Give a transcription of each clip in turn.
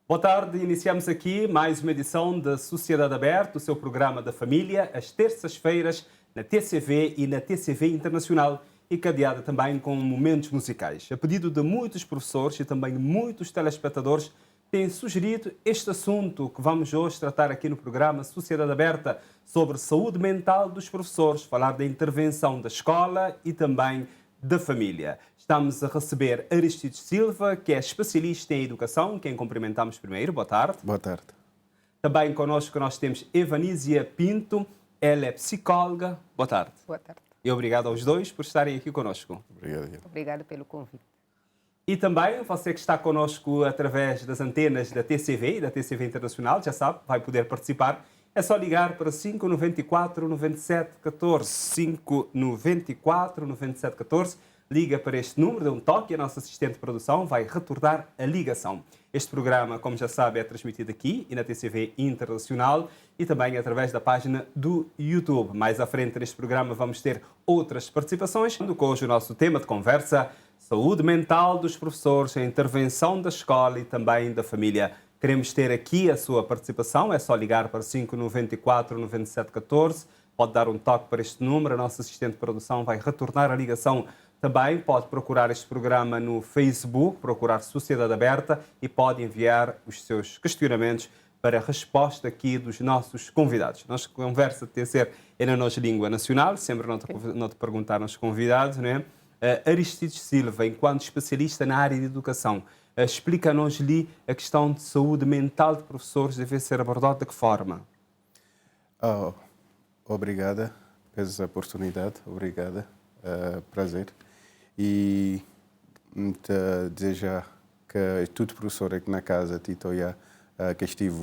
Boa tarde, iniciamos aqui mais uma edição da Sociedade Aberta, o seu programa da família, às terças-feiras na TCV e na TCV Internacional e cadeada também com momentos musicais. A pedido de muitos professores e também muitos telespectadores, têm sugerido este assunto que vamos hoje tratar aqui no programa Sociedade Aberta, sobre saúde mental dos professores, falar da intervenção da escola e também da família. Estamos a receber Aristides Silva, que é especialista em educação, quem cumprimentamos primeiro. Boa tarde. Boa tarde. Também connosco nós temos Evanísia Pinto, ela é psicóloga. Boa tarde. Boa tarde. E obrigado aos dois por estarem aqui connosco. Obrigado. Obrigada pelo convite. E também você que está connosco através das antenas da TCV e da TCV Internacional, já sabe, vai poder participar. É só ligar para 594 97 14, 594 97 14. Liga para este número, dê um toque e a nossa assistente de produção vai retornar a ligação. Este programa, como já sabe, é transmitido aqui e na TCV Internacional e também através da página do YouTube. Mais à frente neste programa vamos ter outras participações, com hoje o nosso tema de conversa: saúde mental dos professores, a intervenção da escola e também da família. Queremos ter aqui a sua participação, é só ligar para 594 97 14, pode dar um toque para este número, a nossa assistente de produção vai retornar a ligação. Também pode procurar este programa no Facebook, procurar Sociedade Aberta e pode enviar os seus questionamentos para a resposta aqui dos nossos convidados. Nossa conversa tem de ser na nossa língua nacional, sempre não te perguntar aos convidados, né? Aristides Silva, enquanto especialista na área de educação, explica-nos-lhe a questão de saúde mental de professores deve ser abordada de que forma? Obrigada pela oportunidade, obrigada, prazer. E te desejar que todo professor aqui na casa, Tito, que estive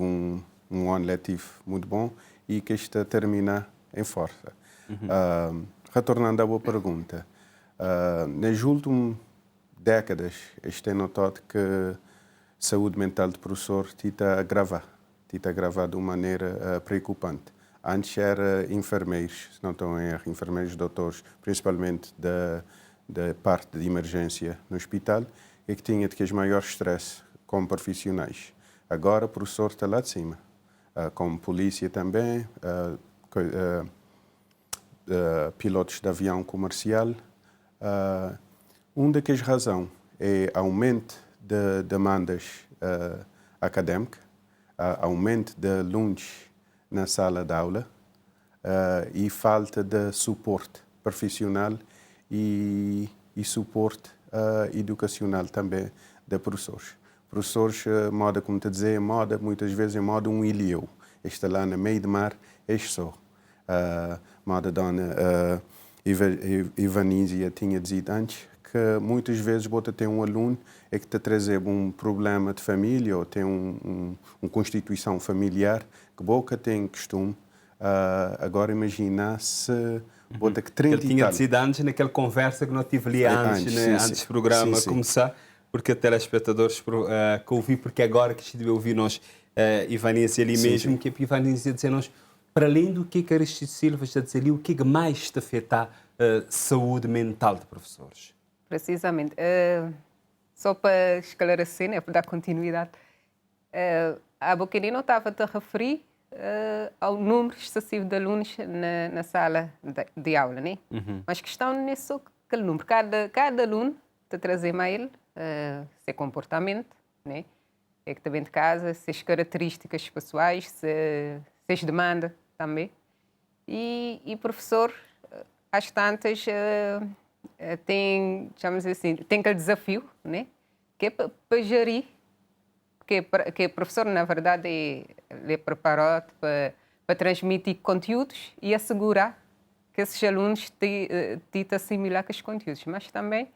um ano letivo muito bom e que este termina em força. Retornando à boa pergunta, nas últimas décadas, tem notado que a saúde mental do professor está a agravar de uma maneira preocupante. Antes era enfermeiros, se não estão em erro, enfermeiros, doutores, principalmente da parte de emergência no hospital, e que tinha de que os maiores stress como profissionais. Agora o professor está lá de cima, como polícia também, pilotos de avião comercial. Uma das razões é aumento de demandas académicas, aumento de alunos na sala de aula e falta de suporte profissional e suporte educacional também de professores. Professores, moda, como te dizer, moda, muitas vezes é moda um ilhéu. Está lá no meio do mar, é só. Moda dona Evanísia tinha dito antes que muitas vezes você tem um aluno é que te traz um problema de família ou tem uma constituição familiar que boca tem costume. Agora imagina se bota que 30 Ele tinha dito antes naquela conversa que nós tivemos ali antes do programa começar, porque telespectadores que ouvi, porque agora que estive a ouvir nós, Ivanísia ali mesmo, que a Ivanísia dizer-nos, para além do que Aristides Silva está a dizer ali, o que mais está a afetar a saúde mental de professores? Precisamente. Só para esclarecer, né, para dar continuidade, a bocadinho estava a referir ao número excessivo de alunos na sala de aula, né? Mas a questão não é só aquele número. Cada aluno te trazer a ele seu comportamento, né? É que também de casa, suas características pessoais, suas demandas também. E professor, às tantas, chamamos assim, tem aquele desafio, né? Que é para gerir, que o professor, na verdade, é preparado para transmitir conteúdos e assegurar que esses alunos te assimilar com os conteúdos, mas também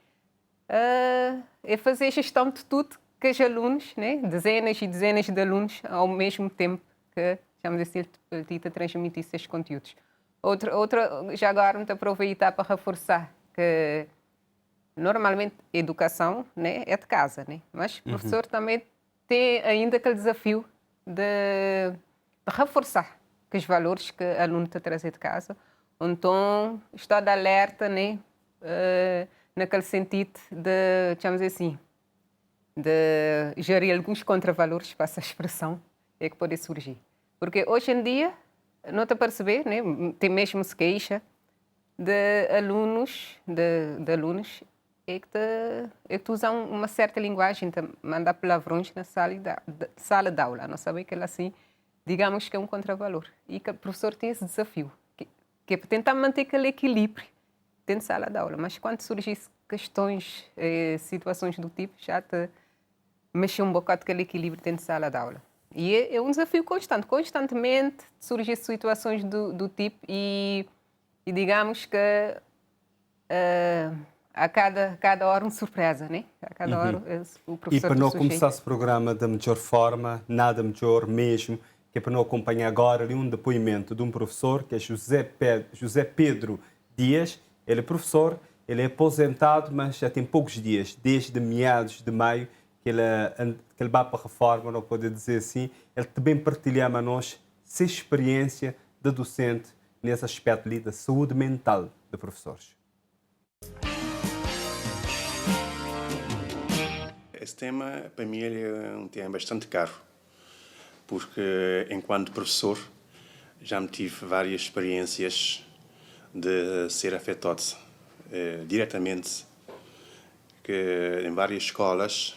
é fazer a gestão de tudo que os alunos, né? Dezenas e dezenas de alunos ao mesmo tempo que, chamamos assim, te transmitir esses conteúdos. Outra, já agora, me aproveitar para reforçar que normalmente a educação, né, é de casa, né? Mas o professor também tem ainda aquele desafio de reforçar que os valores que o aluno está trazendo de casa. Então, está de alerta, né, naquele sentido de, chamamos assim, de gerir alguns contravalores, para essa expressão, é que pode surgir. Porque hoje em dia, não está a perceber, né? Tem mesmo se queixa de alunos, é que usam uma certa linguagem, de mandar palavrões na sala de aula. Não sabe que ela assim, digamos que é um contravalor. E que o professor tem esse desafio, que é tentar manter aquele equilíbrio dentro da sala de aula. Mas quando surgem questões, situações do tipo, já te mexe um bocado aquele equilíbrio dentro da sala de aula. E é um desafio constante. Constantemente surgem situações do tipo e digamos que a cada hora uma surpresa, né? A cada hora o professor... E para não começar esse programa da melhor forma, nada melhor mesmo, que é para não acompanhar agora ali um depoimento de um professor, que é José Pedro Dias. Ele é professor, ele é aposentado, mas já tem poucos dias, desde meados de maio, que ele vai para a reforma, não pode dizer assim. Ele também partilhava a nós sua experiência de docente nesse aspecto ali da saúde mental de professores. Esse tema, para mim, é um tema bastante caro, porque, enquanto professor, já me tive várias experiências de ser afetado diretamente em várias escolas,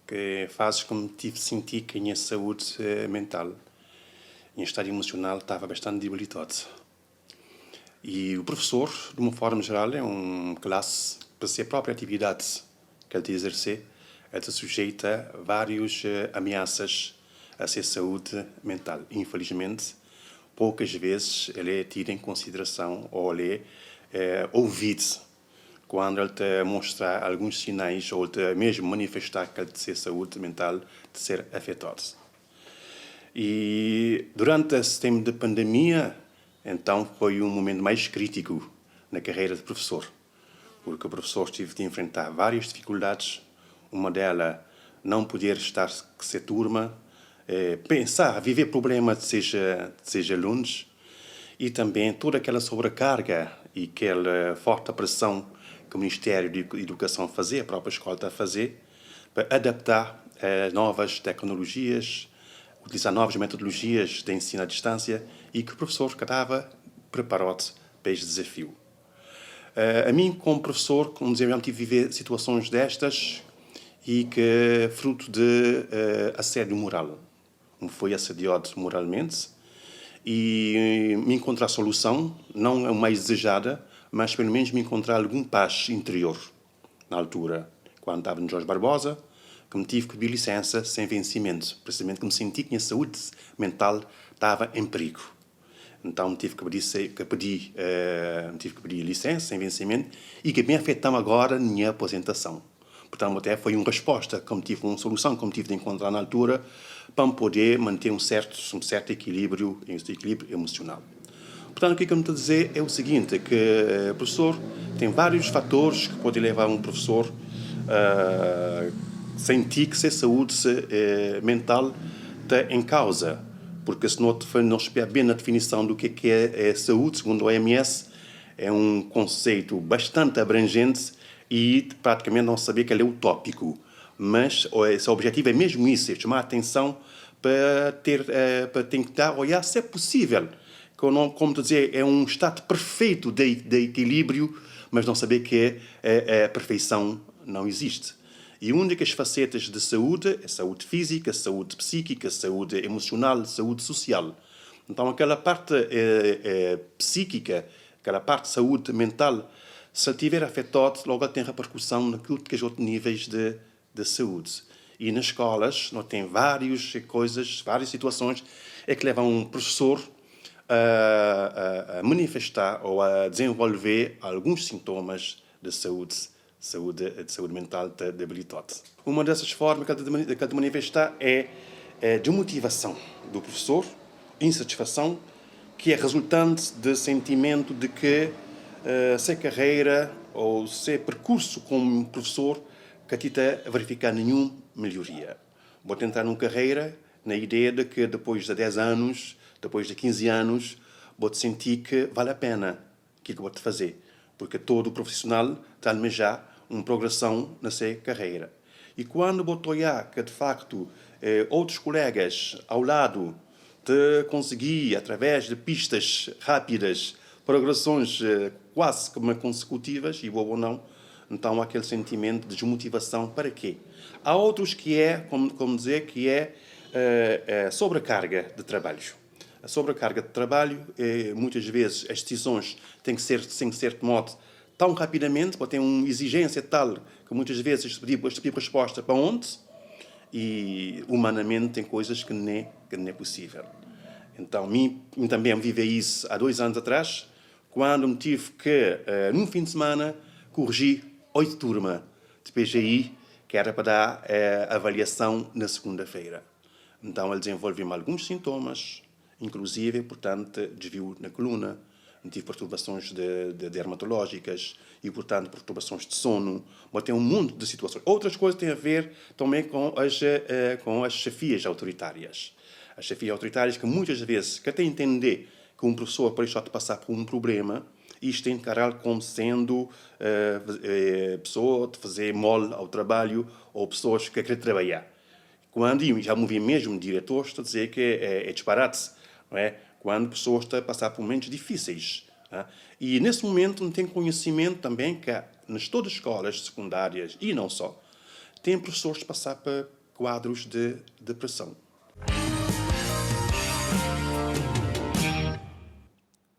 que faz como tive sentir que a minha saúde mental, a minha estado emocional estava bastante debilitado. E o professor, de uma forma geral, é uma classe, para ser a própria atividade que ele tem de exercer, é sujeita a várias ameaças à sua saúde mental. Infelizmente, poucas vezes ele é tido em consideração ou ele é ouvido quando ele te mostrar alguns sinais ou te mesmo manifestar que ele tem saúde mental de ser afetado. E durante esse tempo de pandemia, então, foi um momento mais crítico na carreira de professor, porque o professor teve de enfrentar várias dificuldades. Uma delas, não poder estar com a turma, pensar, viver problemas de seus alunos, e também toda aquela sobrecarga e aquela forte pressão que o Ministério da Educação fazia, a própria escola está a fazer, para adaptar novas tecnologias, utilizar novas metodologias de ensino à distância, e que o professor estava preparado para este desafio. A mim, como professor, como dizer, eu tive de viver situações destas e que fruto de assédio moral. Me foi assediado moralmente e me encontrar solução, não a mais desejada, mas pelo menos me encontrar algum paz interior na altura. Quando estava no Jorge Barbosa, que me tive que pedir licença sem vencimento, precisamente que me senti que a minha saúde mental estava em perigo. Então me tive que pedir licença sem vencimento e que me afetava agora a minha aposentação. Portanto, até foi uma resposta, uma solução que me tive de encontrar na altura para poder manter um certo equilíbrio emocional. Portanto, o que eu me estou a dizer é o seguinte, que o professor tem vários fatores que podem levar um professor a sentir que a saúde mental está em causa. Porque se não estiver bem na definição do que é saúde, segundo a OMS, é um conceito bastante abrangente e praticamente não saber que ele é utópico. Mas esse objetivo é mesmo isso, é chamar a atenção para tentar olhar se é possível. Como dizer, é um estado perfeito de equilíbrio, mas não saber que a perfeição não existe. E uma das facetas de saúde é saúde física, saúde psíquica, saúde emocional, saúde social. Então, aquela parte psíquica, aquela parte de saúde mental, se estiver afetado, logo tem repercussão naquilo que são outros níveis de saúde. E nas escolas, nós temos várias coisas, várias situações que levam um professor a manifestar ou a desenvolver alguns sintomas de saúde mental debilitada. Uma dessas formas que ele manifestar é a desmotivação do professor, insatisfação, que é resultante do sentimento de que se carreira ou se percurso como professor que está a verificar nenhuma melhoria. Vou tentar uma carreira na ideia de que depois de 10 anos, depois de 15 anos, vou sentir que vale a pena aquilo que vou fazer. Porque todo profissional está a almejar uma progressão na sua carreira. E quando botou que, de facto, outros colegas ao lado de conseguir, através de pistas rápidas, progressões quase como consecutivas, e vou ou não, então há aquele sentimento de desmotivação. Para quê? Há outros que como dizer, que é sobrecarga de trabalho. A sobrecarga de trabalho, muitas vezes as decisões têm que ser tomadas tão rapidamente, porque tem uma exigência tal que muitas vezes pedir resposta para onde, e humanamente tem coisas que nem é possível. Então, também vivi isso há 2 anos atrás, quando me tive que, num fim de semana, corrigir 8 turmas de PGI, que era para dar avaliação na segunda-feira. Então, ele desenvolveu-me alguns sintomas, inclusive, portanto, desvio na coluna, tive perturbações dermatológicas e, portanto, perturbações de sono, mas tem um monte de situações. Outras coisas têm a ver também com as chefias autoritárias. As chefias autoritárias que muitas vezes, que até entender que um professor pode deixar de passar por um problema, isto tem encarado como sendo pessoa de fazer mole ao trabalho ou pessoas que querem trabalhar. Quando já me vi mesmo diretores a dizer que é disparate, não é? Quando pessoas estão a passar por momentos difíceis. Né? E nesse momento não tem conhecimento também que nas todas as escolas secundárias, e não só, tem professores a passar por quadros de depressão.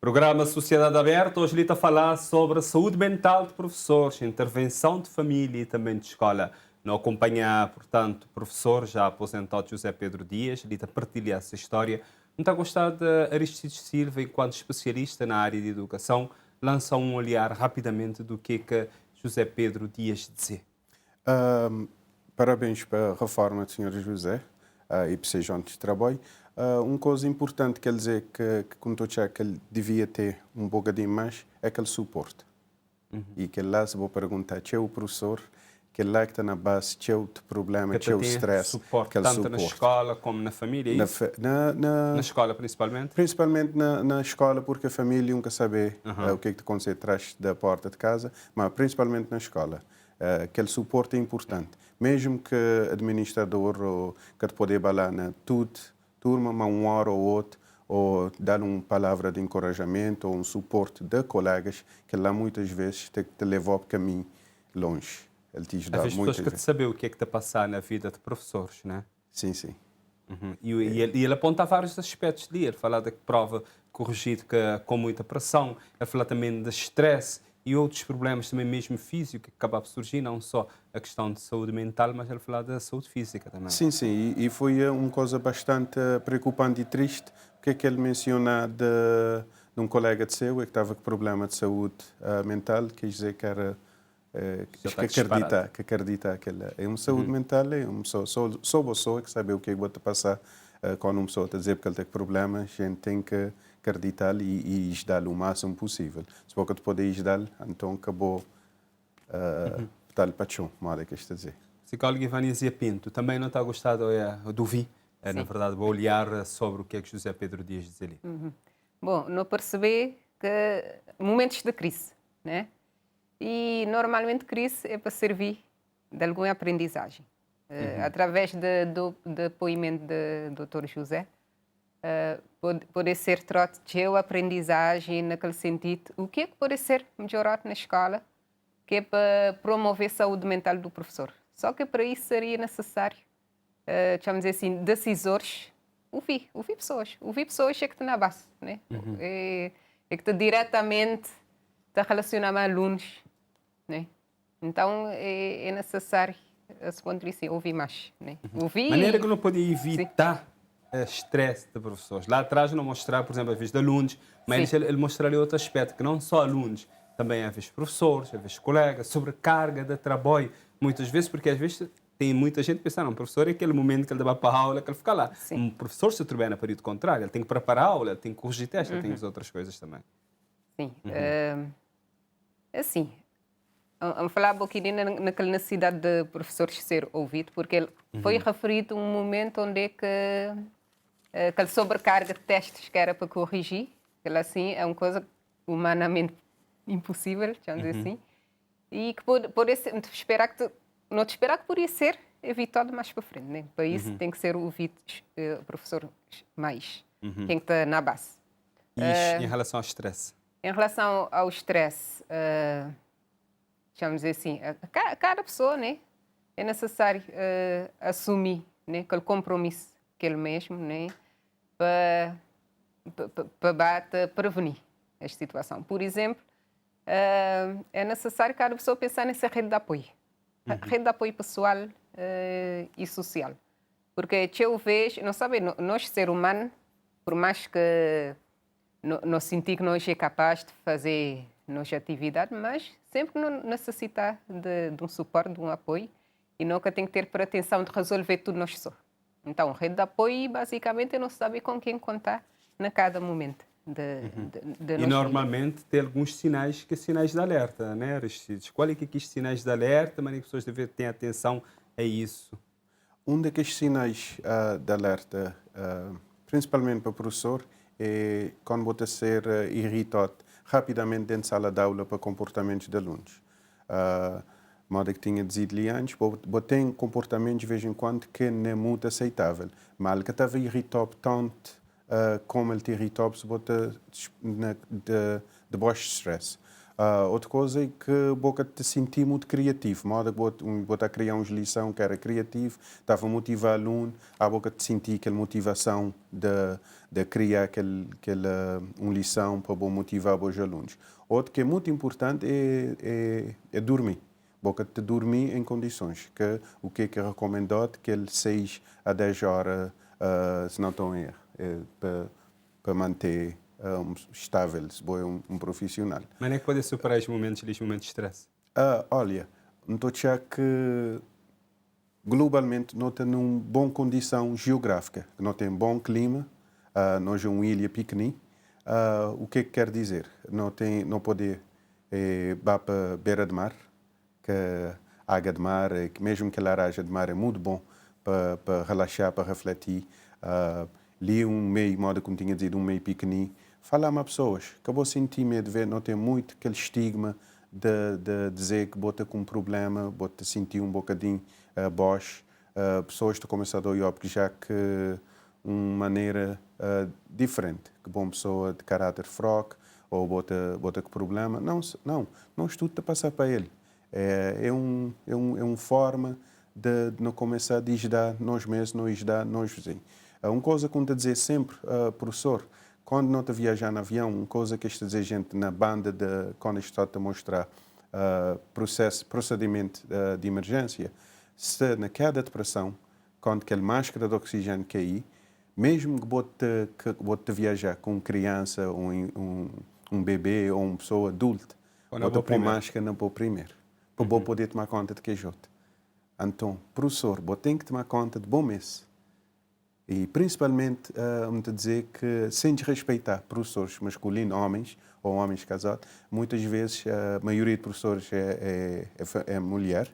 Programa Sociedade Aberta, hoje ele está a falar sobre a saúde mental de professores, intervenção de família e também de escola. Não acompanha, portanto, o professor já aposentado José Pedro Dias, ele está a partilhar essa história. Não está a gostar de Aristides Silva, enquanto especialista na área de educação, lança um olhar rapidamente do que José Pedro Dias diz. Parabéns para a reforma do Sr. José e para seja onde trabalho. Uma coisa importante que ele dizer que ele devia ter um bocadinho mais é aquele suporte. E que lá se vou perguntar, se é o professor, que lá que está na base, se é o problema, se é o stress. Suporte, tanto suporte. Na escola como na família, é isso? Na escola, principalmente? Principalmente na escola, porque a família nunca sabe o que acontece atrás da porta de casa, mas principalmente na escola. Aquele suporte é importante. Mesmo que o administrador ou que pode ir lá na turma, uma hora ou outra, ou dar uma palavra de encorajamento ou um suporte de colegas, que lá muitas vezes te leva para caminho longe. Ele te ajuda muitas vezes. As pessoas que saber o que é que está a passar na vida de professores, não é? Sim, sim. E ele aponta vários aspectos de ele, fala da prova corrigida com muita pressão, ele fala também de estresse e outros problemas também mesmo físicos que acabam a surgir, não só a questão de saúde mental, mas ele fala da saúde física também. Sim, sim, e foi uma coisa bastante preocupante e triste, porque é que ele menciona de um colega de seu que estava com problema de saúde mental, quer dizer que era que acredita que é uma saúde mental, é uma pessoa que sabe o que vai passar quando uma pessoa está a dizer que ele tem problemas, a gente tem que acreditar e ajudá-lo o máximo possível. Se pouco te pode ajudar, então acabou tal paixão, modo que está a dizer. Psicólogo Ivanísia Pinto, também não está gostado de ouvir, na verdade, vou olhar sobre o que é que José Pedro Dias diz ali. Bom, não perceber que momentos de crise, né? E normalmente crise é para servir de alguma aprendizagem. Através do depoimento do Dr. José, pode ser trote de aprendizagem naquele sentido. O que é que pode ser melhorado na escola, que é para promover a saúde mental do professor. Só que para isso seria necessário, chamamos assim, decisores, ouvir pessoas. Ouvir pessoas é que está na base, né? É que está diretamente relacionado com alunos, né? Então é necessário, a esse ponto de vista, ouvir mais, né? Ouvir. Maneira que não pode evitar estresse de professores. Lá atrás não mostrar, por exemplo, a vez de alunos, mas ele mostraria outro aspecto, que não só alunos, também a vez professores, a vez colegas, sobrecarga de trabalho, muitas vezes, porque às vezes tem muita gente pensando, um professor é aquele momento que ele dá para a aula, que ele fica lá. Sim. Um professor se trabalha no período contrário, ele tem que preparar a aula, ele tem que corrigir testes, ele tem as outras coisas também. Sim. Assim, vamos falar um pouquinho naquela necessidade de professores ser ouvido, porque ele foi referido um momento onde é que aquela sobrecarga de testes que era para corrigir, que assim é uma coisa humanamente impossível, chamamos assim, e que pode ser, não te esperar que poderia ser evitado mais para frente, né? Para isso tem que ser ouvido professor mais, quem está na base. E em relação ao stress? Em relação ao stress, vamos dizer assim, cada pessoa, né, é necessário assumir, né, aquele compromisso que ele mesmo, né, para prevenir esta situação. Por exemplo, é necessário cada pessoa pensar nessa rede de apoio. Rede de apoio pessoal e social. Porque eu vejo, não sabe, nós, ser humano, por mais que não sentir que nós é capaz de fazer nossa atividade, mas sempre que não necessitar de um suporte, de um apoio, e nunca tem que ter pretensão de resolver tudo nós só. Então, rede de apoio, basicamente, é não saber com quem contar a cada momento. E normalmente tem alguns sinais que sinais de alerta, né, Aristides? Qual é que é os sinais de alerta, mas as pessoas devem ter atenção a isso? Um daqueles sinais de alerta, principalmente para o professor, é quando você ser irritado rapidamente dentro da sala de aula para comportamentos de alunos. Modo que tinha dito ali antes, você tem comportamentos de vez em quando que não é muito aceitável. Mas que estava irritado tanto como ele te irritou se você de baixo stress. Outra coisa é que você te sentir muito criativo. Modo que você criar uma lição que era criativo, estava a motivar o aluno, a boca te sentir aquela motivação de criar uma lição para motivar os alunos. Outro que é muito importante é dormir. Boca te dormir em condições. O que é recomendado que ele 6 a 10 horas, se não estou em erro, para manter estável, se for um profissional. Mas não é que pode superar os momentos de estresse? Olha, não estou a achar que globalmente não tem uma boa condição geográfica, não tem bom clima, nós é uma ilha pequenina. O que quer dizer? Não pode ir para a beira de mar, que a água de mar, que mesmo que a laranja de mar é muito bom para relaxar, para refletir. Ali um meio, modo como tinha dito, um meio pequenino. Falar com pessoas que eu sentir medo de ver, não tem muito aquele estigma de dizer que bota com um problema, bota sentir um bocadinho baixo. Pessoas estão começando a olhar porque já que uma maneira diferente, que uma pessoa de caráter fraco ou bota com problema, não estuda a passar para ele. É uma forma de não começar a ajudar nós mesmos, não ajudar nós vizinhos. Uma coisa que eu estou a dizer sempre, professor, quando não está a viajar no avião, uma coisa que estou a dizer gente na banda, quando está a mostrar procedimento de emergência, se na queda de pressão, quando aquela máscara de oxigênio cair, mesmo que você viajar com criança, ou um bebê ou uma pessoa adulta, você põe máscara não pôr primeiro, para poder tomar conta de que é outro. Então, professor, você tem que tomar conta de bom mês. E principalmente, vamos dizer que, sem desrespeitar professores masculinos, homens ou homens casados, muitas vezes a maioria de professores é mulher,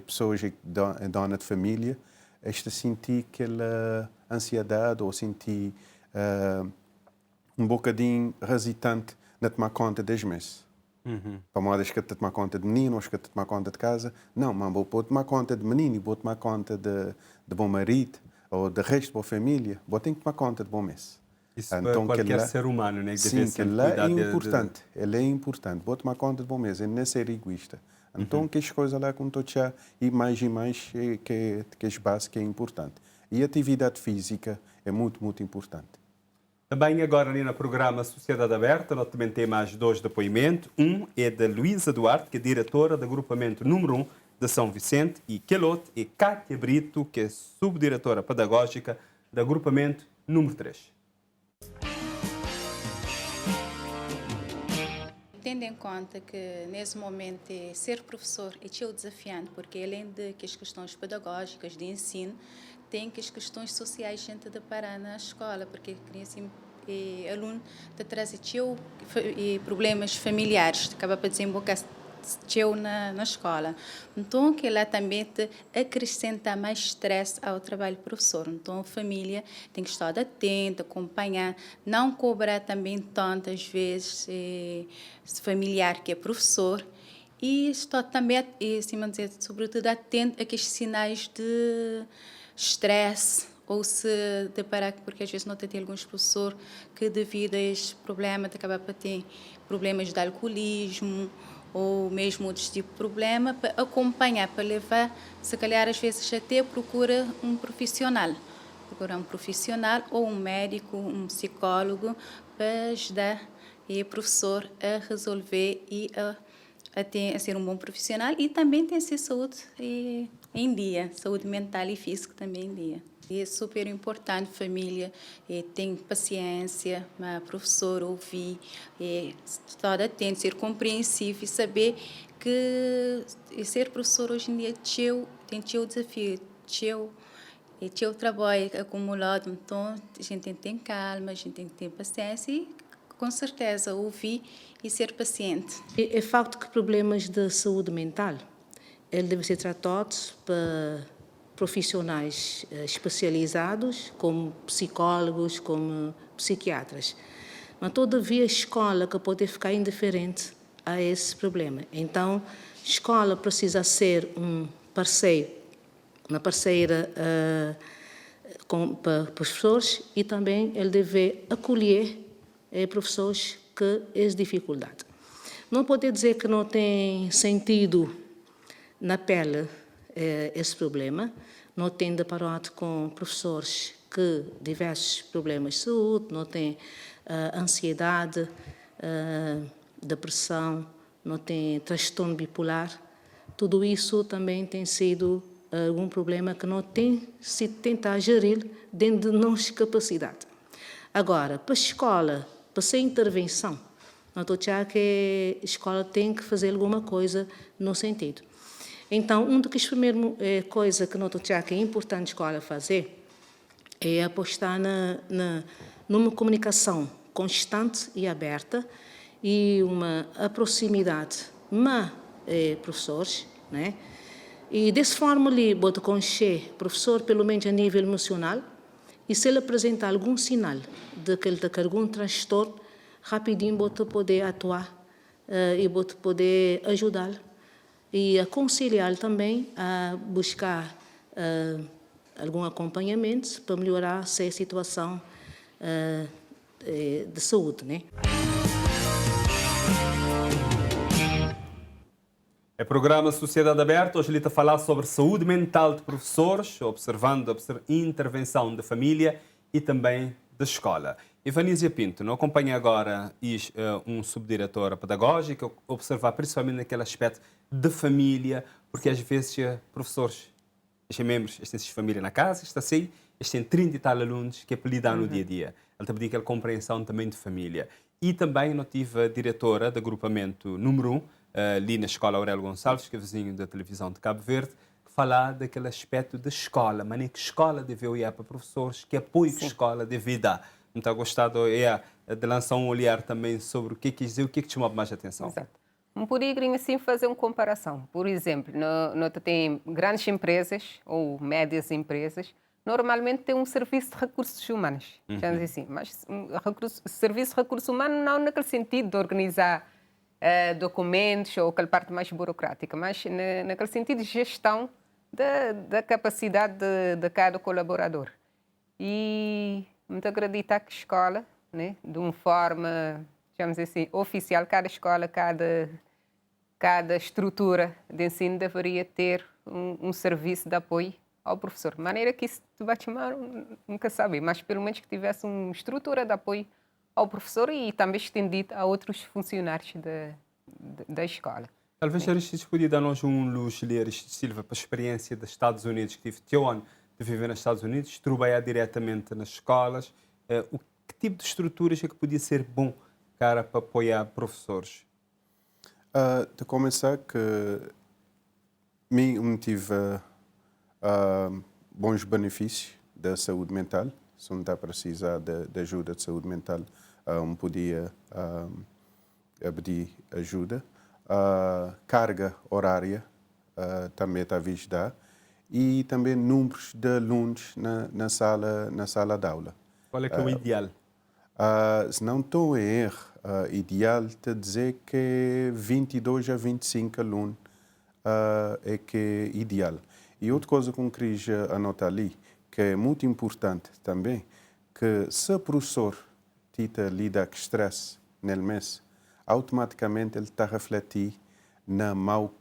pessoas dona de família, esta sentir aquela ansiedade ou sentir um bocadinho hesitante na tomar conta das meses. Para modas que te tomar conta de menino, ou que te tomar conta de casa. Não, mas vou tomar conta de menino e vou tomar conta de bom marido ou de resto da família. Vou ter que tomar conta de bom mês. Isso então, para qualquer ser humano, né? Sim, que lá é importante. Ele é importante. Vou tomar conta de bom mês. Ele não é ser egoísta. Então, que as coisas lá com o já e mais que as bases que é importante. E a atividade física é muito, muito importante. Também agora ali no programa Sociedade Aberta, nós também temos mais 2 depoimentos. Um é da Luísa Duarte, que é diretora do agrupamento número 1 de São Vicente, e que outro é Cátia Brito, que é subdiretora pedagógica do agrupamento número 3. Tendo em conta que, nesse momento, ser professor é tão desafiante, porque além de que as questões pedagógicas de ensino, tem que as questões sociais a gente deparar na escola, porque a criança e aluno te traz problemas familiares, acaba para desembocar na escola. Então, que lá também te acrescenta mais estresse ao trabalho do professor. Então, a família tem que estar atenta, acompanhar, não cobrar também tantas vezes familiar que é professor, e estou também, assim, dizer, sobretudo atento a aqueles sinais de estresse ou se deparar, porque às vezes não tem alguns professores que devido a este problema acabam por ter problemas de alcoolismo ou mesmo outros tipos de problema, para acompanhar, para levar, se calhar às vezes até procura um profissional. Procurar um profissional ou um médico, um psicólogo, para ajudar o professor a resolver e a ser um bom profissional e também ter a saúde em dia, saúde mental e física também em dia. E é super importante, família, tem paciência, a professora ouvir, estar atento, ser compreensível e saber que ser professor hoje em dia tem seu desafio, seu trabalho acumulado, então a gente tem que ter calma, a gente tem que ter paciência e, com certeza, ouvir e ser paciente. É facto que problemas de saúde mental ele devem ser tratados por profissionais especializados, como psicólogos, como psiquiatras. Mas, todavia, a escola que pode ficar indiferente a esse problema. Então, a escola precisa ser um parceiro, uma parceira para professores e também ele deve acolher professores que têm dificuldade. Não pode dizer que não tem sentido na pele esse problema. Não tem deparado com professores que diversos problemas de saúde, não tem ansiedade, depressão, não tem transtorno bipolar. Tudo isso também tem sido algum problema que não tem se tentar gerir dentro de nossa capacidade. Agora, para a escola, para ser intervenção, não estou a dizer que a escola tem que fazer alguma coisa no sentido. Então, uma das primeiras coisas que não estou a dizer que é importante a escola fazer é apostar numa comunicação constante e aberta e uma proximidade com professores, né? E dessa forma ali, pode conhecer o professor, pelo menos a nível emocional, e se ele apresentar algum sinal de que ele tem algum transtorno, rapidinho pode poder atuar e pode poder ajudá-lo e aconselhá-lo também a buscar algum acompanhamento para melhorar a situação de saúde, né? É programa Sociedade Aberta. Hoje ele está a falar sobre saúde mental de professores, observando a intervenção da família e também da escola. Ivanísia Pinto, não acompanha agora um subdiretora pedagógica, observar principalmente naquele aspecto de família, porque às vezes professores, estes membros, têm família na casa, está assim, têm 30 e tal alunos que lidam no dia a dia. Ele está a pedir aquela compreensão também de família. E também não tive a diretora do agrupamento número 1, ali na Escola Aurélio Gonçalves, que é vizinho da televisão de Cabo Verde, que fala daquele aspecto da escola, mas nem que a escola deve olhar para professores, que apoio que a escola deve dar. Muito gostado de lançar um olhar também sobre o que quis dizer, o que chamou mais atenção. Exato. Poderia assim fazer uma comparação. Por exemplo, tem grandes empresas ou médias empresas, normalmente tem um serviço de recursos humanos, assim, mas serviço de recursos humanos não naquele sentido de organizar documentos ou aquela parte mais burocrática, mas naquele sentido de gestão da capacidade de cada colaborador. E muito acreditar que a escola, né, de uma forma, digamos assim, oficial, cada escola, cada estrutura de ensino deveria ter um serviço de apoio ao professor. De maneira que isso vai chamar, nunca sabe, mas pelo menos que tivesse uma estrutura de apoio ao professor e também estendido a outros funcionários da escola. Talvez Aristides podia dar-nos luz, Aristides Silva, para a experiência dos Estados Unidos, que tive ano de viver nos Estados Unidos, trabalhar diretamente nas escolas. Que tipo de estruturas é que podia ser bom para apoiar professores? De começar que me tive bons benefícios da saúde mental. Se não está a precisar de ajuda de saúde mental, podia pedir ajuda. Carga horária também está a visitar. E também números de alunos na sala de aula. Qual é que é o ideal? Se não estou a erro, ideal te dizer que 22 a 25 alunos é que é ideal. E outra coisa que eu queria anotar ali, que é muito importante também, que se o professor lida com estresse no mês, automaticamente ele está a refletir no mau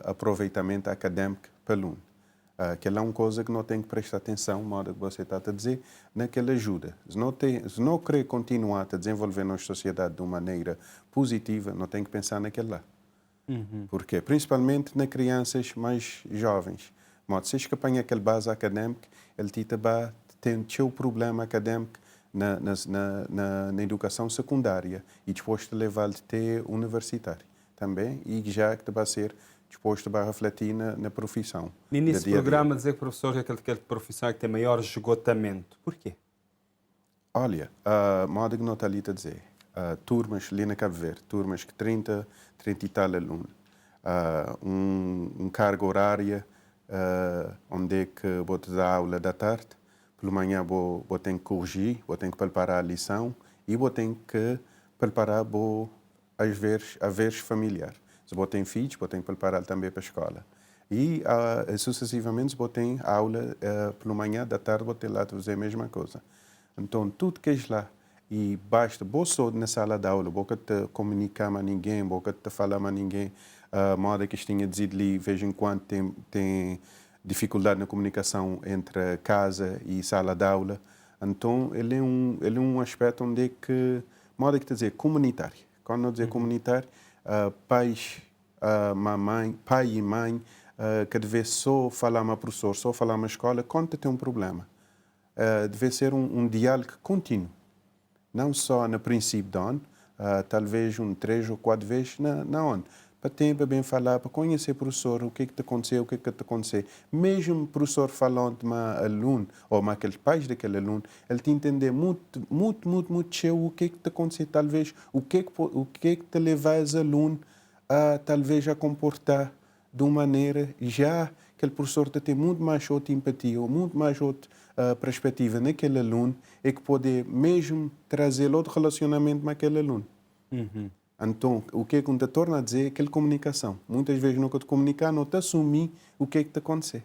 aproveitamento académico para o aluno. Que é uma coisa que não tem que prestar atenção, modo que você está a dizer, naquela ajuda. Se não querer continuar a desenvolver nossa sociedade de uma maneira positiva, não tem que pensar naquele lá. Porque, principalmente nas crianças mais jovens, se que apanha aquela base académica, ele tem o problema académico na educação secundária e depois de levar até universitário também, e já que vai ser disposto a refletir na profissão. E nesse programa dizer que o professor é aquela profissão que tem maior esgotamento. Por quê? Olha, modo que não está ali a dizer, turmas ali na Cabo Verde, turmas que 30 e tal alunos, carga horária onde é que vou te dar aula da tarde, pela manhã vou ter que corrigir, vou ter que preparar a lição e vou ter que preparar às vezes familiar. Se vou ter filhos, vou ter que preparar também para a escola. E sucessivamente vou ter aula pela manhã, da tarde vou ter lá de fazer a mesma coisa. Então, tudo que é lá, e basta, vou só na sala de aula, vou te comunicar a ninguém, vou te falar a ninguém, modo que tinha dizido ali, de vez em quando tem dificuldade na comunicação entre casa e sala de aula. Então, ele é um aspecto onde é que, modo que dizer, comunitário. Quando eu dizer comunitário, pai e mãe, que deve só falar com o professor, só falar com a escola, quando tem um problema. Deve ser um diálogo contínuo. Não só no princípio do ano, talvez 3 ou 4 vezes na ano. Para ter bem falar, para conhecer o professor, o que te aconteceu, o que te aconteceu. Mesmo o professor falando com o aluno, ou com aqueles pais daquele aluno, ele te entender muito o que te aconteceu, talvez, o que te leva esse aluno a talvez a comportar de uma maneira já que o professor tem muito mais outra empatia ou muito mais outra perspectiva naquele aluno e que pode mesmo trazer outro relacionamento com aquele aluno. Então, o que te torna a dizer é aquela comunicação. Muitas vezes não te comunicar, não te assumir o que te acontece.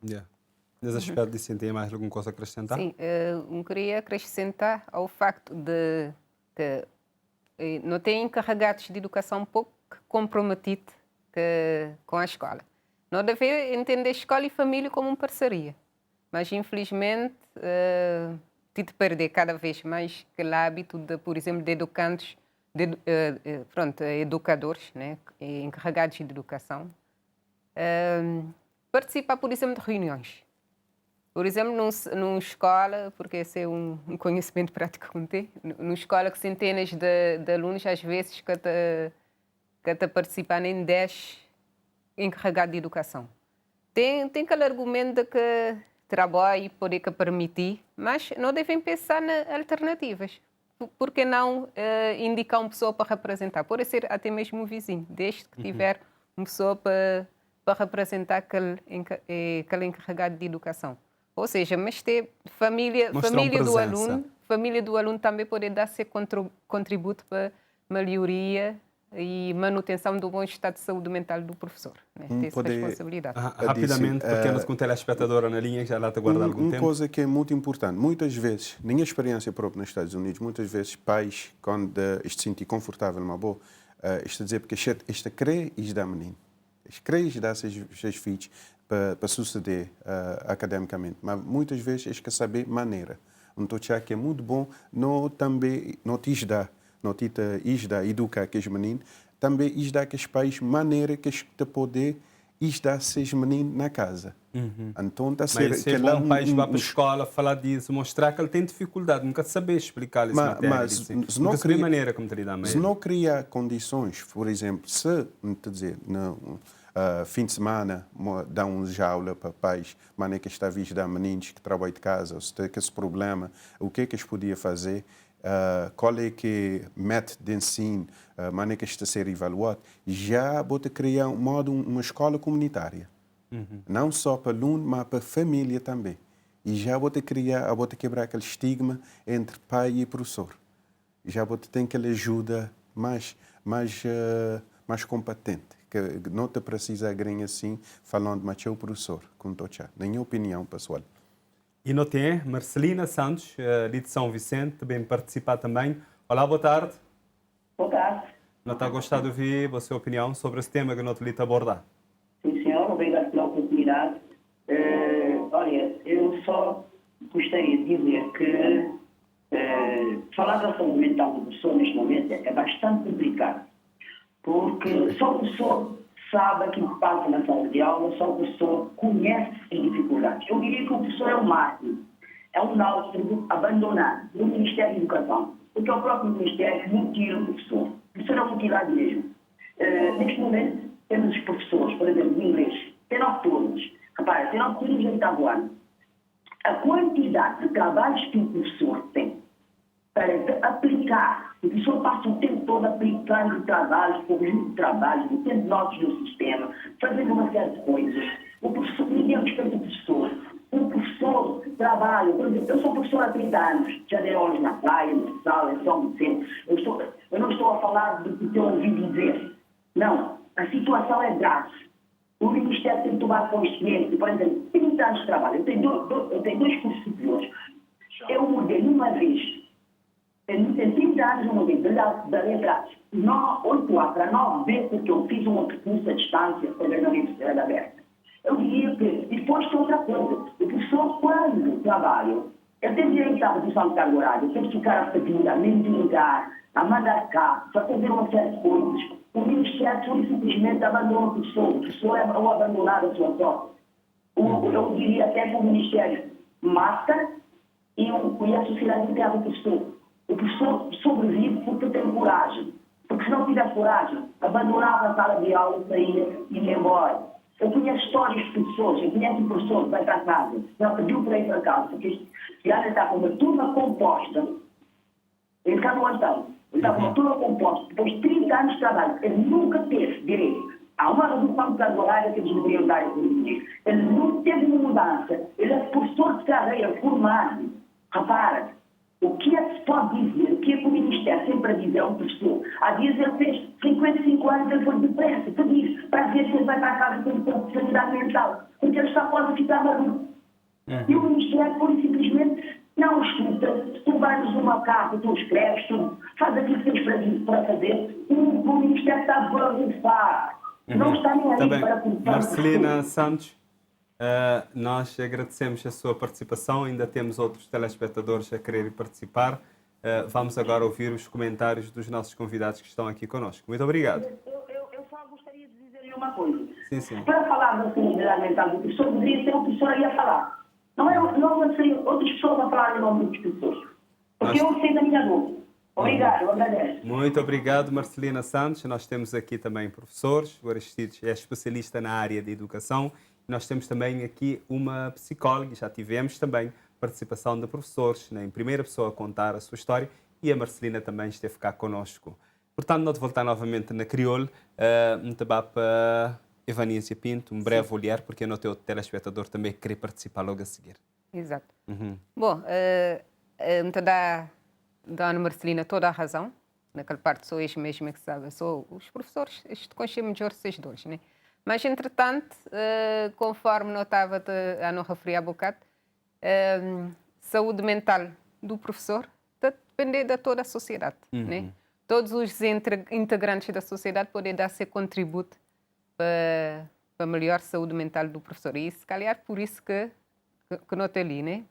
Nesse aspecto, tem mais alguma coisa a acrescentar? Sim, eu queria acrescentar ao facto de que não tem encarregados de educação um pouco comprometido com a escola. Não deve entender escola e família como uma parceria. Mas, infelizmente, tive perder cada vez mais aquele hábito, por exemplo, de educandos, educadores, né, encarregados de educação, participar, por exemplo, de reuniões. Por exemplo, numa escola, porque esse é um conhecimento prático que eu tenho, numa escola que centenas de alunos, às vezes, que participam em 10 encarregados de educação. Tem aquele argumento de que trabalho pode permitir, mas não devem pensar em alternativas. Por que não indicar uma pessoa para representar? Pode ser até mesmo um vizinho, desde que tiver uma pessoa para representar aquele encarregado de educação. Ou seja, mas ter família do aluno também pode dar seu contributo para melhoria e manutenção do bom estado de saúde mental do professor. Né? Tem essa responsabilidade. Rapidamente, porque com telespectadora na linha, já lá te guarda algum tempo. Uma coisa que é muito importante, muitas vezes, minha experiência própria nos Estados Unidos, muitas vezes pais, quando se sentem confortável numa boa, isto a dizer, porque isto crê e dá menino. Isto crê e dá seus filhos para suceder academicamente, mas muitas vezes é que saber maneira. Então, acho que é muito bom não te ajudar, não te educar aqueles meninos, também ajudar aqueles pais maneira que te poder ajudar esses meninos na casa. Então, tá ser mas se um pai vai para a escola falar disso, mostrar que ele tem dificuldade, nunca saber explicar isso mas nunca saber maneira como te lidar se não criar condições, por exemplo, se fim de semana dá aula para pais, maneira que está a visitar meninos que trabalham de casa, ou se tem esse problema, o que eles podiam fazer, qual é que método de ensino, maneira que está a ser avaliado, já pode criar uma escola comunitária. Não só para aluno, mas para a família também. E já vou te criar, vou te quebrar aquele estigma entre pai e professor. Já vou te ter aquela ajuda mais competente, que não te precisa agregar assim, falando, mas é o professor, com tocha. Na minha opinião, pessoal. E não tem Marcelina Santos, ali de São Vicente, também participar também. Olá, boa tarde. Boa tarde. Não está gostado de ouvir a sua opinião sobre esse tema que não te li abordar? Sim, senhor. Obrigado pela oportunidade. Olha, eu só gostaria de dizer que falar da saúde mental do professor neste momento é bastante complicado. Porque só o professor sabe aquilo que passa na sala de aula, só o professor conhece as dificuldades. Eu diria que o professor é o máximo. É um náufrago abandonado no Ministério da Educação. Porque é o próprio Ministério que mutila o professor. O professor é mutilado mesmo. Neste momento, temos os professores, por exemplo, de inglês, tem 9 turnos. Rapaz, tem 9 turnos no 8º ano. A quantidade de trabalhos que o professor tem para aplicar, o professor passa o tempo todo aplicando trabalhos, corrigindo trabalhos, metendo notas no sistema, fazendo uma série de coisas. O professor, ninguém respeita o professor. O professor trabalha, por exemplo, eu sou professor há 30 anos, já dei aulas na praia, na sala, em São Vicente. Eu não estou a falar do que eu ouvi dizer. Não, a situação é grave. O Ministério tem que tomar consciência, por exemplo, 30 anos de trabalho. Eu tenho dois cursos superiores. Eu mudei uma vez. Em 30 anos eu mudei da letra 8A para 9B, porque eu fiz um outro curso à distância na Universidade Aberta. Eu diria que, e depois tem outra coisa, o professor, quando trabalha, eu tenho direito à redução de carga horária, eu tenho que ficar a pedir, a mendigar, a mandar cá, a fazer uma série de coisas. O Ministério simplesmente abandona o professor é o abandonado a sua sorte. Eu diria até que o Ministério mata e a sociedade enterra o professor. O professor sobrevive porque tem coragem. Porque se não tiver coragem, abandonava a sala de aula, saía e ia embora. Eu conheço histórias de professores, eu conheço um professor que vai para casa, não pediu para ir para casa, porque já está com uma turma composta. Ele está no antão, ele está com uma turma composta, depois de 30 anos de trabalho, ele nunca teve direito. Há uma redução de carga horária que eles deveriam dar a corrigir. Ele nunca teve uma mudança. Ele é professor de carreira, formado. Repara, o que é que se pode dizer? O que é que o Ministério sempre a dizer a um professor? Há dias ele fez 55 anos, ele foi depressa, tudo isso, para ver se ele vai para casa com um pouco de sanidade mental. Porque ele está quase a ficar maluco. E o Ministério, pura e simplesmente, não escuta. Tu vais numa carta, tu escreves, tu faz aquilo que tens para fazer. O Ministério está a borrifar. Não está nem aí também, para cumprir. Marcelina Santos, nós agradecemos a sua participação. Ainda temos outros telespectadores a quererem participar. Vamos agora ouvir os comentários dos nossos convidados que estão aqui conosco. Muito obrigado. Eu só gostaria de dizer-lhe uma coisa. Sim. Para falar da sanidade mental do professor, deveria ser o professor aí a falar. Não ser outras pessoas a falar em nome dos professores. Porque eu sei da minha dor. Obrigado, eu agradeço. Muito obrigado, Marcelina Santos. Nós temos aqui também professores. O Aristides é especialista na área de educação. Nós temos também aqui uma psicóloga, já tivemos também participação de professores, em primeira pessoa a contar a sua história, e a Marcelina também esteve cá conosco. Portanto, nós voltar novamente na Crioulo, muito bem para Evanísia Pinto, um breve olhar, porque no teu telespectador também querer participar logo a seguir. Exato. Bom, então dá a Ana Marcelina toda a razão, naquela parte sou eu mesmo que sabe, sou os professores, isto conhece melhor vocês dois, né? Mas, entretanto, conforme não estava a não referir há bocado, saúde mental do professor depende de toda a sociedade. Né? Todos os integrantes da sociedade podem dar seu contributo para a melhor saúde mental do professor. E, se calhar, por isso que não está ali, né?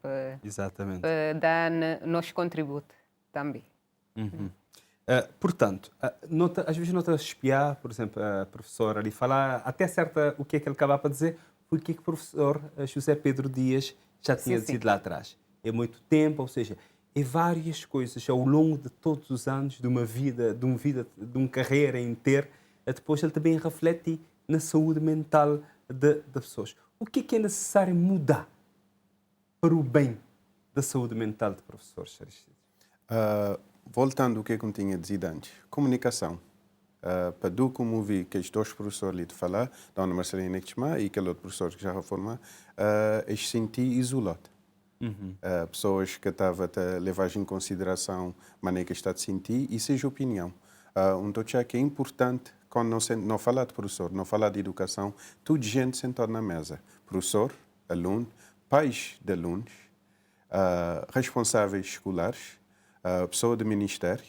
Exatamente. Para dar nosso contributo também. Portanto, às vezes nota espiar, por exemplo, a professora ali falar, até certa o que é que ele acabava a dizer, o que é que o professor José Pedro Dias já tinha dizido lá atrás. É muito tempo, ou seja, é várias coisas ao longo de todos os anos de uma vida, de uma carreira inteira, depois ele também reflete na saúde mental das pessoas. O que é necessário mudar para o bem da saúde mental de professores, Aristides? Voltando ao que eu tinha dito antes, comunicação. Para do como vi que os dois professores ali de falar, da Ana Marcelina e aquele outro professor que já reformou, eu senti isolado. Pessoas que estavam a levar em consideração a maneira que está a sentir e seja opinião. Então, que é importante, quando não falar de professor, não falar de educação, toda gente sentada na mesa. Professor, aluno, pais de alunos, responsáveis escolares, pessoa do ministério,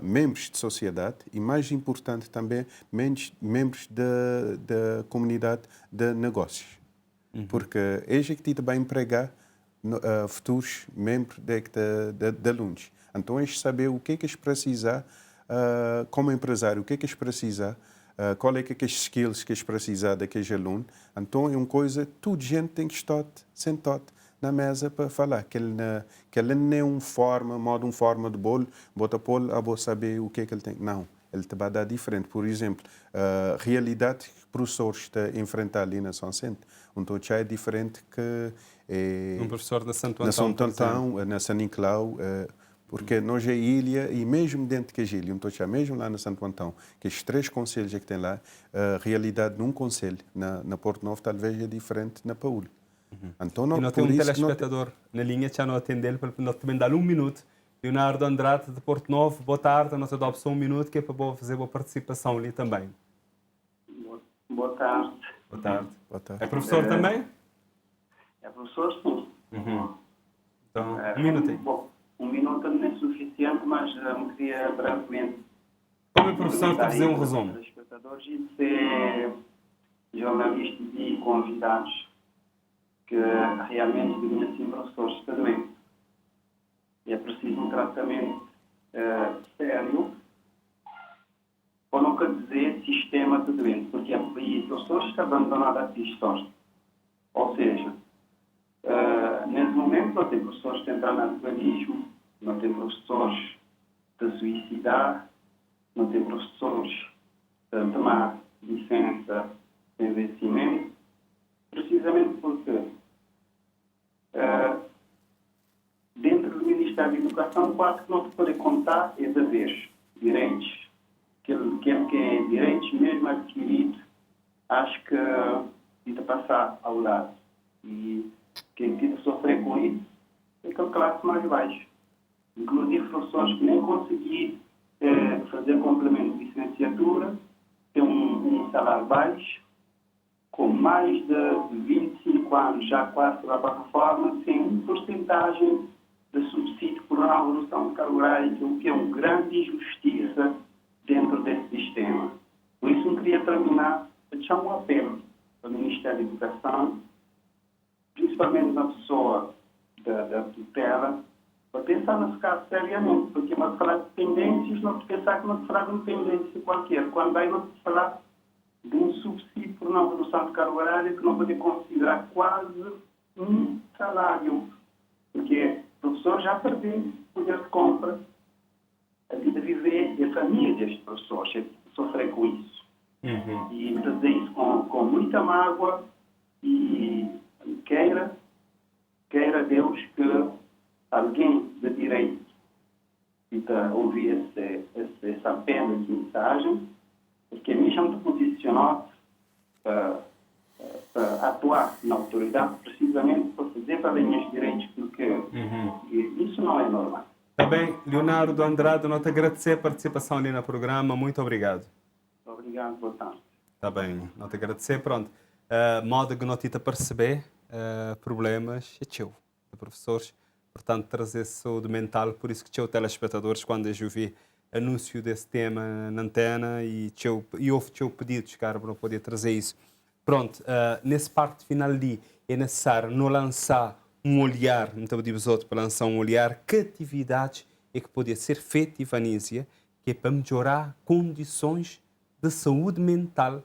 membros de sociedade e, mais importante também, membros da comunidade de negócios. Porque é que vai empregar futuros membros de alunos. Então, é saber o que é que eles precisam como empresário, o que é que eles precisam, qual é que as skills que eles precisam daqueles alunos. Então, é uma coisa, toda gente tem que estar sentado na mesa para falar. Que ele não é uma forma de bolo, bota polo, vou saber o que é que ele tem. Não, ele te vai dar diferente. Por exemplo, a realidade que o professor está a enfrentar ali na São Centro, então já é diferente que um professor da Santo Antão, na Santo Antão, na São Nicolau, porque nós é ilha e mesmo dentro da ilha, então já mesmo lá na Santo Antão, que os 3 conselhos que tem lá, a realidade num conselho na Porto Novo talvez é diferente na Paúl. Então, e não tem um telespectador na linha, já não atender, para nós também dar 1 minuto. Leonardo Andrade de Porto Novo, boa tarde, nós damos só 1 minuto que é para fazer uma participação ali também. Boa tarde. Boa tarde. Boa tarde. É professor também? É professor, sim. Então, 1 minuto aí. Bom, 1 minuto não é suficiente, mas me queria brevemente. Como é professor, para fazer um resumo? Espectadores e ser jornalistas e convidados que realmente devem assim professores está doente. E é preciso um tratamento sério, ou nunca dizer sistema de doente, porque o professor está abandonado a si história. Ou seja, nesse momento não tem professores de entrar no alcoolismo, não tem professores de suicidar, não tem professores de tomar licença de investimento, precisamente porque dentro do Ministério da Educação quase que não se pode contar e deveres, direitos, que é direitos mesmo adquiridos, acho que de passar ao lado. E quem tem de sofrer com isso é aquela classe mais baixa. Inclusive professores que nem conseguiram fazer complemento de licenciatura, têm um salário baixo, com mais de 25 anos, já quase para a reforma, sem uma porcentagem de subsídio por uma redução de carga horária, o que é uma grande injustiça dentro desse sistema. Por isso, eu queria terminar a deixar um apelo ao Ministério da Educação, principalmente na pessoa da tutela, para pensar nesse caso seriamente, porque nós falar de tendências, não se pensar que não se falar de uma tendência qualquer, quando aí não se falar de um subsídio por uma redução de carga horária que não pode considerar quase um salário, porque o professor já perdeu poder de compra, a vida de viver e a família destes professores sofrer com isso. E fazer isso com muita mágoa e queira Deus que alguém de direito que ouvir essa apelo de mensagem, porque a mim já me posicionou para atuar na autoridade precisamente para fazer para os meus direitos, porque isso não é normal. Está bem, Leonardo Andrade, nós te agradecer a participação ali no programa, muito obrigado. Obrigado, boa tarde. Está bem, nós te agradecer, pronto. Modo que nós te perceber problemas é teu, de professores, portanto, trazer saúde mental, por isso que teu telespectadores, quando eu vi anúncio desse tema na antena e houve teu pedido, cara, para poder trazer isso. Pronto, nesse parte final ali, é necessário não lançar um olhar, não pedimos outro para lançar um olhar, que atividades é que pode ser feita, Ivanísia, que é para melhorar condições de saúde mental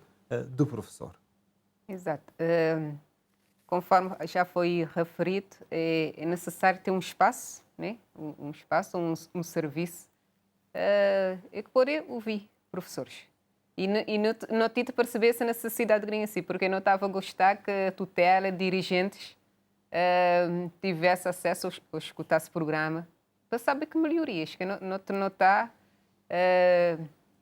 do professor. Exato. Conforme já foi referido, é necessário ter um espaço, né? um espaço, um serviço, que pode ouvir professores. E não tive perceber essa necessidade de si, porque não estava a gostar que a tutela, dirigentes, tivesse acesso a escutar esse programa, para saber que melhorias, que não notar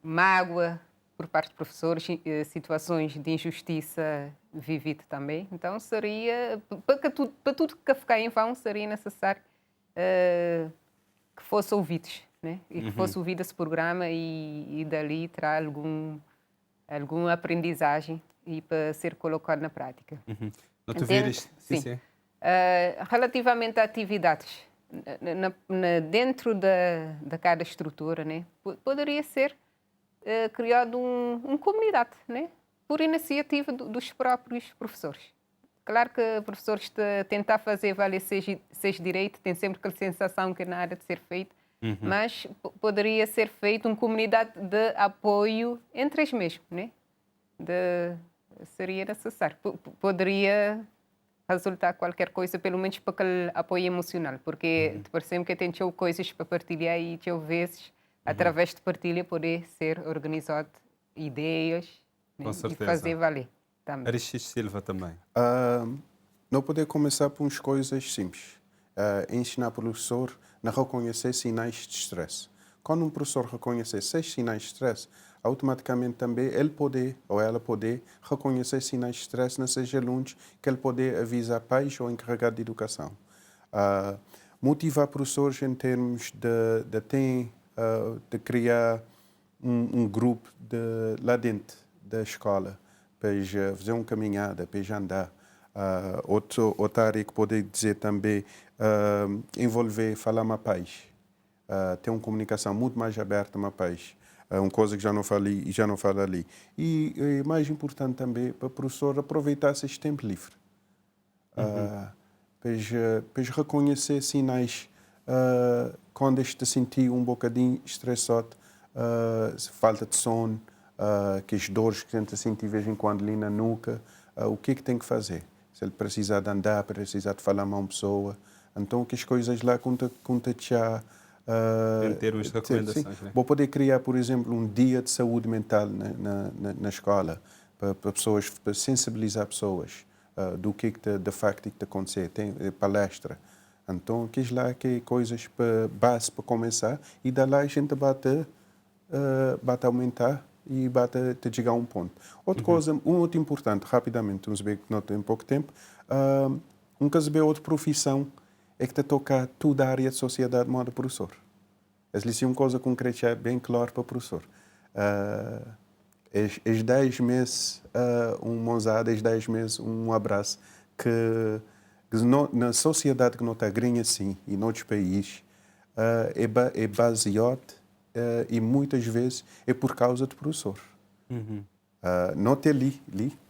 mágoa por parte de professores, situações de injustiça vivido também. Então, seria, para tudo que ficar em vão, seria necessário que fosse ouvidos, né? E que fosse ouvido esse programa e dali terá alguma aprendizagem e para ser colocado na prática. Não te vires? Sim. Relativamente a atividades, dentro da cada estrutura, né? Poderia ser criado uma comunidade, né? Por iniciativa dos próprios professores. Claro que professores tentar fazer valer seus direitos, tem sempre aquela sensação que na área de ser feito, mas poderia ser feito uma comunidade de apoio entre eles mesmos, né? Seria necessário. Poderia resultar qualquer coisa, pelo menos para aquele apoio emocional, porque parece-me que tem coisas para partilhar e vezes, através de partilha, poder ser organizado ideias, né? E fazer valer. Aristides Silva também. Não poder começar por umas coisas simples. Ensinar o professor a reconhecer sinais de stress. Quando um professor reconhecer 6 sinais de stress, automaticamente também ele poder ou ela poder reconhecer sinais de stress nesses alunos que ele poder avisar pais ou encarregado de educação. Motivar professores em termos de criar um grupo lá dentro da escola, para fazer uma caminhada, para andar. Outra área que pode dizer também, envolver, falar com a pais. Ter uma comunicação muito mais aberta com a pais. Uma coisa que já não falo ali. E mais importante também, para o professor aproveitar esse tempo livre. Para reconhecer sinais quando este sentir um bocadinho estressado, falta de sono, que as dores que a gente sente de vez em quando ali na nuca, o que tem que fazer? Se ele precisar de andar, precisar de falar com uma pessoa. Então, que as coisas lá conta já... em termos de recomendações, né? Vou poder criar, por exemplo, um dia de saúde mental na escola, para pessoas, para sensibilizar pessoas do que de facto está acontecendo. Tem palestra. Então, que lá que coisas para base para começar e da lá a gente bate aumentar e bate chegar a um ponto. Outra coisa, muito importante, rapidamente, vamos ver que não tem pouco tempo, outra profissão é que te toca toda a área de sociedade modo professor. Essa é uma coisa concreta bem clara para o professor. Os 10 meses, mãozada, os 10 meses, um abraço, que na sociedade que não está grande assim, e noutros países, é baseado e muitas vezes é por causa do professor. Não te li,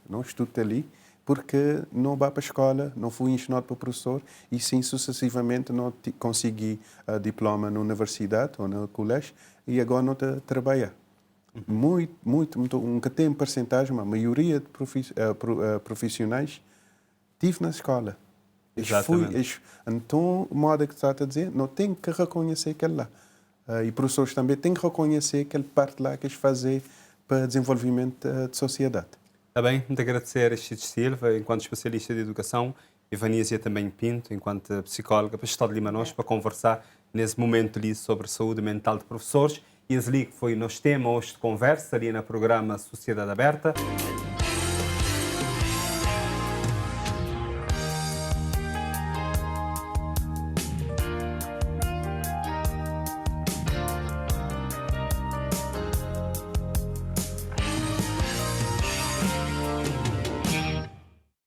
não estudo ali, porque não vá para a escola, não fui ensinado para o professor e sim sucessivamente não consegui diploma na universidade ou no colégio e agora não te trabalhar. Muito, nunca tem porcentagem, a maioria de profissionais tive na escola. Então, o modo que está a dizer, não tem que reconhecer aquele lá. E professores também têm que reconhecer aquele parte lá que eles fazem para desenvolvimento de sociedade. Está bem, muito agradecer a Aristides Silva, enquanto especialista de educação, e Vanísia também Pinto, enquanto psicóloga, para estar de Limanos, para conversar nesse momento ali sobre saúde mental de professores. E esse ali que foi o nosso tema hoje de conversa, ali no programa Sociedade Aberta.